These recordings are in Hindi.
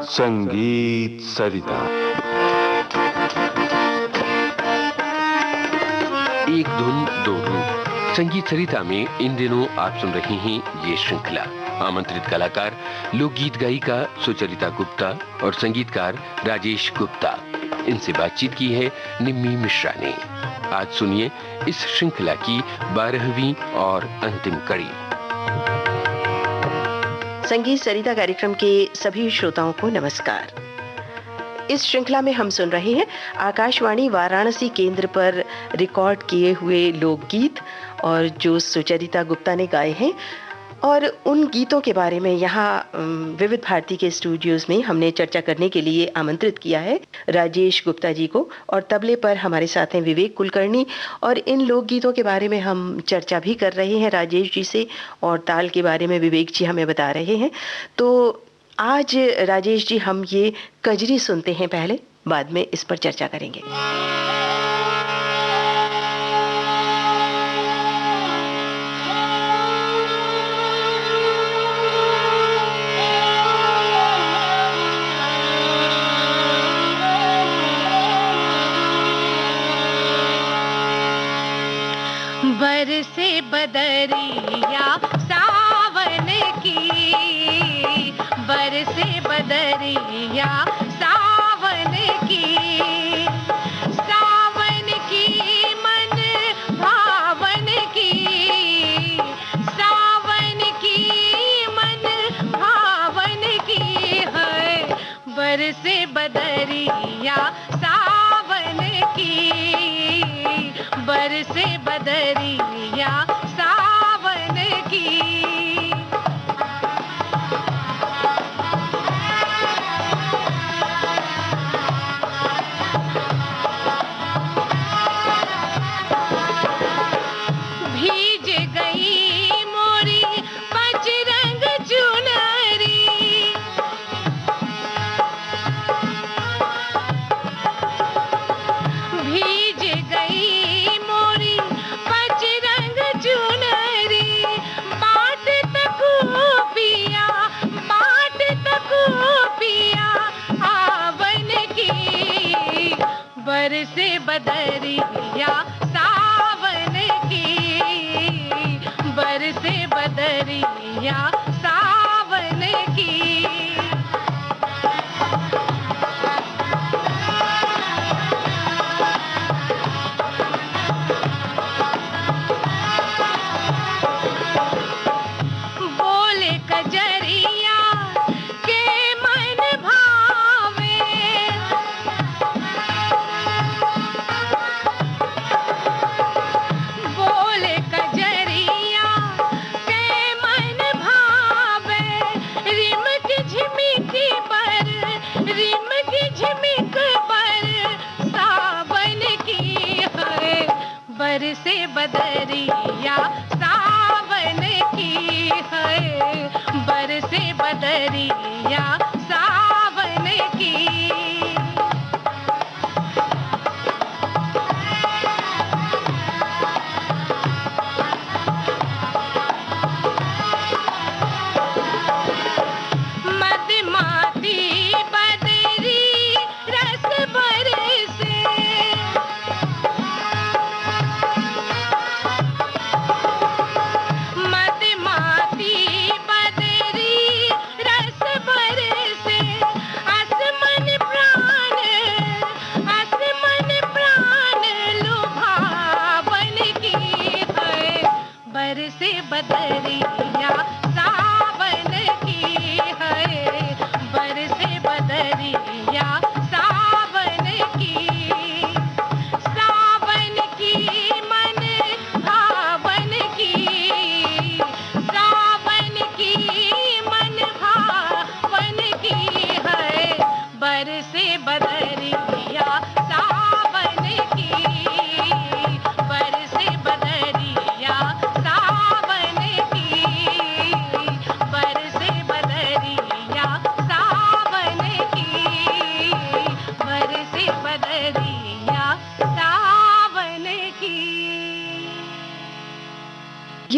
संगीत सरिता। एक धुन दो रूप। संगीत सरिता में इन दिनों आप सुन रहे हैं ये श्रृंखला। आमंत्रित कलाकार लोकगीत गायिका सुचरिता गुप्ता और संगीतकार राजेश गुप्ता। इनसे बातचीत की है निम्मी मिश्रा ने। आज सुनिए इस श्रृंखला की 12वीं और अंतिम कड़ी। संगीत सरिता कार्यक्रम के सभी श्रोताओं को नमस्कार। इस श्रृंखला में हम सुन रहे हैं आकाशवाणी वाराणसी केंद्र पर रिकॉर्ड किए हुए लोकगीत और जो सुचरिता गुप्ता ने गाए हैं, और उन गीतों के बारे में यहाँ विविध भारती के स्टूडियोज में हमने चर्चा करने के लिए आमंत्रित किया है राजेश गुप्ता जी को। और तबले पर हमारे साथ हैं विवेक कुलकर्णी। और इन लोकगीतों के बारे में हम चर्चा भी कर रहे हैं राजेश जी से, और ताल के बारे में विवेक जी हमें बता रहे हैं। तो आज राजेश जी हम ये कजरी सुनते हैं पहले, बाद में इस पर चर्चा करेंगे। बरसे बदरिया सावन की, बरसे बदरिया सावन की, सावन की मन भावन की, सावन की मन भावन की है। बरसे बदरिया सावन की, बरसे बदरिया सावन की। भीज गई मोरी पचरंग चुनरी, भीज गई मोरी पचरंग चुनरी। बाट तकू पिया, बाट तकू पिया आवन की। बरसे बदरिया सावन की, बरसे बदरिया सावन की। बोले कजरिया के मन भावे, बोले कजरिया के मन भावे। रिमक झिमिक पर, रिमक झिमिक पर सावन की है। बरसे बदरिया सावन की है, बरसे बदरिया सावन की। मदमाती बदरी रस बरसे, मदमाती बदरी रस बरसे। आसमन प्राण, आसमन प्राण लुभावन की है। बरसे बदरिया सावन की है, बरसे बदरिया सावन की। सावन की मन भावन की, सावन की मन भावन की है। बरसे बदरिया सावन की, बरसे बदरिया सावन की, बरसे बदरिया सावन की, बरसे बदरिया सावन की।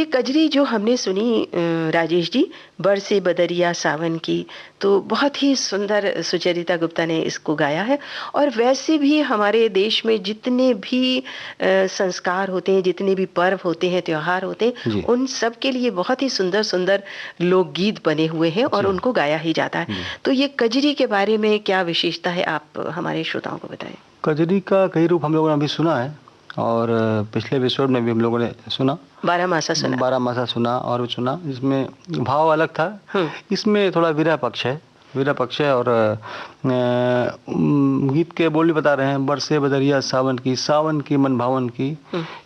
ये कजरी जो हमने सुनी राजेश जी, बरसे बदरिया सावन की, तो बहुत ही सुंदर सुचरिता गुप्ता ने इसको गाया है। और वैसे भी हमारे देश में जितने भी संस्कार होते हैं, जितने भी पर्व होते हैं, त्योहार होते हैं, जी उन सब के लिए बहुत ही सुंदर सुंदर लोकगीत बने हुए हैं और जी उनको गाया ही जाता है। जी। तो ये कजरी के बारे में क्या विशेषता है, आप हमारे श्रोताओं को बताएं। कजरी का कई रूप हम लोगों ने अभी सुना है, और पिछले एपिसोड में भी हम लोगों ने सुना, बारहमासा सुना। बारहमासा सुना और भी सुना, जिसमें भाव अलग था। इसमें थोड़ा विरह पक्ष है, विरह पक्ष है। और गीत के बोली बता रहे हैं, बरसे बदरिया सावन की मन भावन की।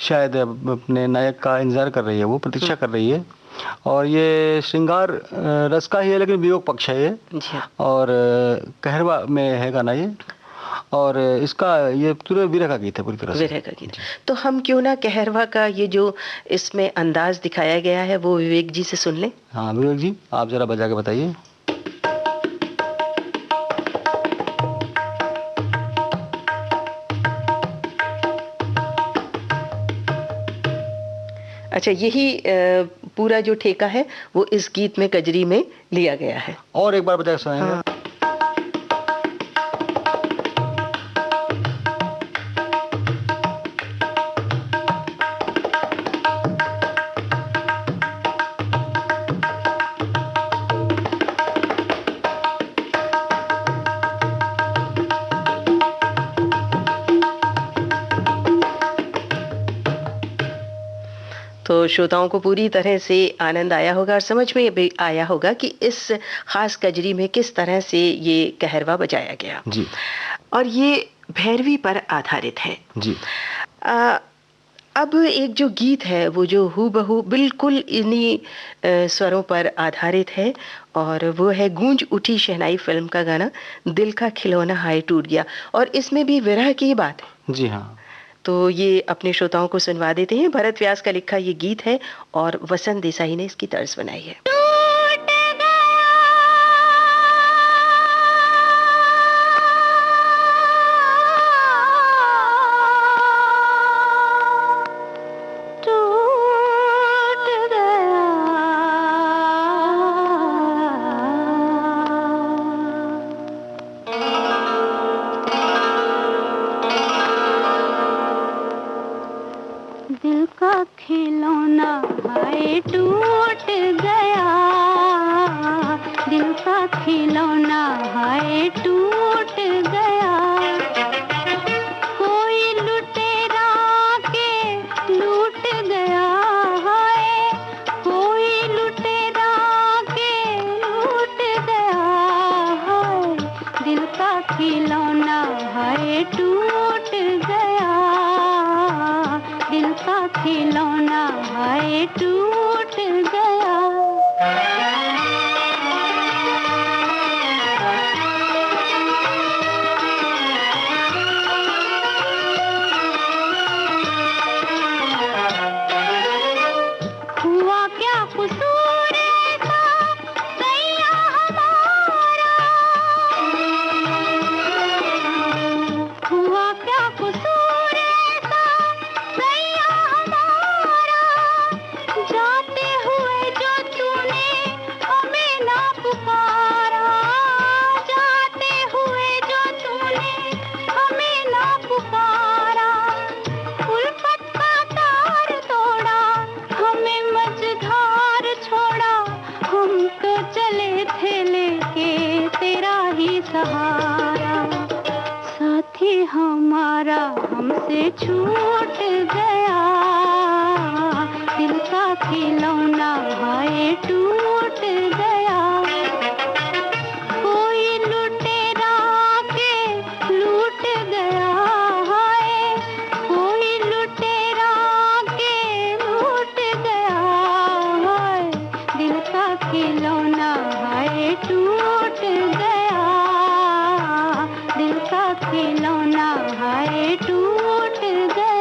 शायद अपने नायक का इंतजार कर रही है, वो प्रतीक्षा कर रही है। और ये श्रृंगार रस का ही है, लेकिन वियोग पक्ष है ये। और कहरवा में है गाना ये, और इसका ये पूरे विरह का गीत है, पूरी तरह से विरह का गीत। तो हम क्यों ना कहरवा का ये जो इसमें अंदाज दिखाया गया है वो विवेक जी से सुन लें। हाँ विवेक जी, आप जरा बजा के बताइए। अच्छा, यही पूरा जो ठेका है वो इस गीत में कजरी में लिया गया है। और एक बार बजा के सुनाएंगे। हाँ। तो श्रोताओं को पूरी तरह से आनंद आया होगा और समझ में भी आया होगा कि इस खास कजरी में किस तरह से ये कहरवा बजाया गया जी। और ये भैरवी पर आधारित है जी। अब एक जो गीत है वो जो हूबहू बिल्कुल इन्हीं स्वरों पर आधारित है, और वो है गूंज उठी शहनाई फिल्म का गाना दिल का खिलौना हाय टूट गया, और इसमें भी विरह की बात है। जी हाँ। तो ये अपने श्रोताओं को सुनवा देते हैं। भरत व्यास का लिखा ये गीत है और वसंत देसाई ने इसकी तर्ज बनाई है। दिल का खिलौना हाय टूट गया, दिल का खिलौना हाय टूट गया। कोई लुटेरा के लूट गया हाय, कोई लुटेरा के लूट गया हाय। दिल का खिलौना हाय टूट गया, दिल का खिलौना हाय टूट गया। हुआ क्या कसूर था सैया हमारा, हुआ क्या कसूर था सैया हमारा। जाते हुए जो तूने हमें ना पुकारा, जाते हुए जो तूने हमें ना पुकारा। उल्फत का तार तोड़ा, हमें मझधार छोड़ा। हम तो चले थे लेके तेरा ही सहारा, साथी हमारा हमसे छूट गया। दिल का खिलौना हाय टूट गया। कोई लुटेरा के लूट गया हाय, कोई लुटेरा के लूट गया हाय। दिल का खिलौना हाय टूट गया, दिल का खिलौना हाय टूट गया।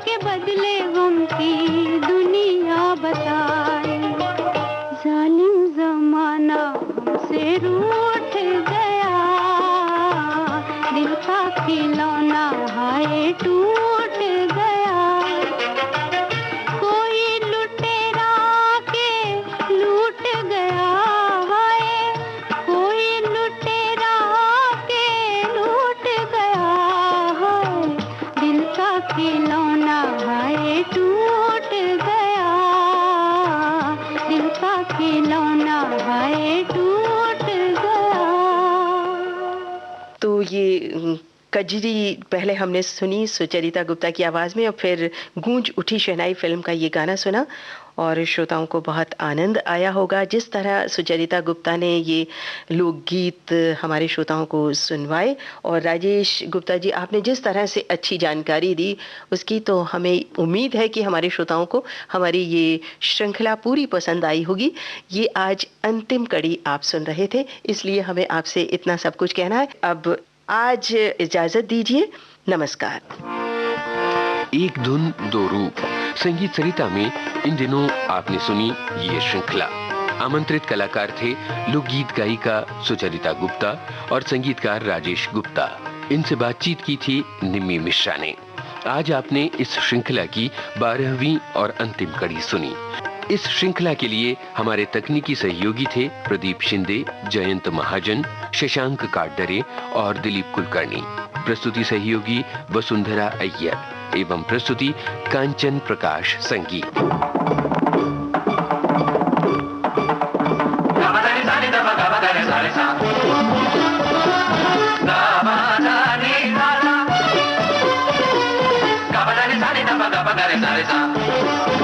के बदले गम की दुनिया बताए। जालिम जमाना हमसे रूठ गया, दिल का खिलौना हाय टूट गया। कोई लुटेरा के लूट गया हाय, कोई लुटेरा के लूट गया हाय, दिल का खिलौना हाय टूट गया, दिल का खिलौना हाय टूट गया। तो ये कजरी पहले हमने सुनी सुचरिता गुप्ता की आवाज़ में, और फिर गूंज उठी शहनाई फिल्म का ये गाना सुना, और श्रोताओं को बहुत आनंद आया होगा जिस तरह सुचरिता गुप्ता ने ये लोकगीत हमारे श्रोताओं को सुनवाए। और राजेश गुप्ता जी, आपने जिस तरह से अच्छी जानकारी दी उसकी तो हमें उम्मीद है कि हमारे श्रोताओं को हमारी ये श्रृंखला पूरी पसंद आई होगी। ये आज अंतिम कड़ी आप सुन रहे थे, इसलिए हमें आपसे इतना सब कुछ कहना है। अब आज इजाजत दीजिए, नमस्कार। एक धुन दो रूप संगीत सरिता में इन दिनों आपने सुनी ये श्रृंखला। आमंत्रित कलाकार थे लोकगीत गायिका सुचरिता गुप्ता और संगीतकार राजेश गुप्ता। इनसे बातचीत की थी निम्मी मिश्रा ने। आज आपने इस श्रृंखला की 12वीं और अंतिम कड़ी सुनी। इस श्रृंखला के लिए हमारे तकनीकी सहयोगी थे प्रदीप शिंदे, जयंत महाजन, शशांक काटडरे और दिलीप कुलकर्णी। प्रस्तुति सहयोगी वसुंधरा अय्यर एवं प्रस्तुति कांचन प्रकाश संगीत। Sa